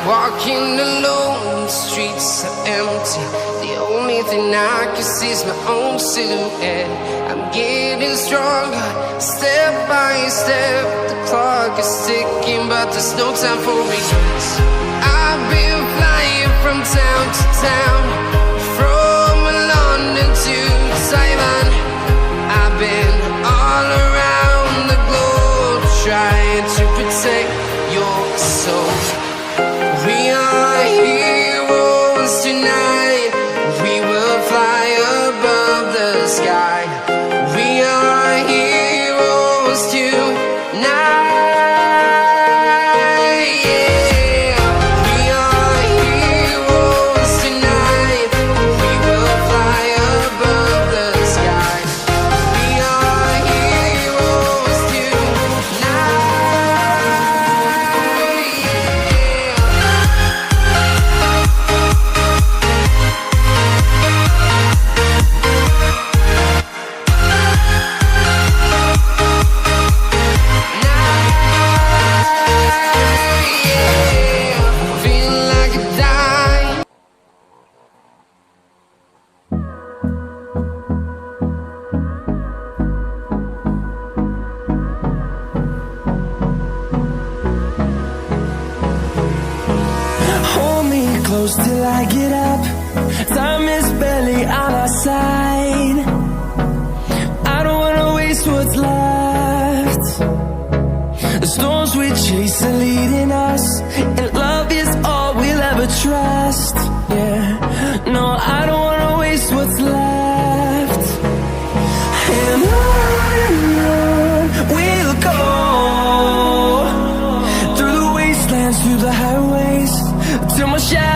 Walking alone, the streets are empty. The only thing I can see is my own silhouette. I'm getting stronger, step by step. The clock is ticking, but there's no time for regrets. I've been flying from town to town, from London to Taiwan. I've been all around the globe, trying to protect your soul. We are heroes tonight. We will fly above the sky. We are heroes tonight. Yeah. We are heroes tonight. We will fly above the sky. We are heroes tonight. Close till I get up. Time is barely on our side. I don't wanna waste what's left. The storms we chase are leading us, and love is all we'll ever trust. Yeah, no, I don't wanna waste what's left. And on we'll go, through the wastelands, through the highways, till my shadow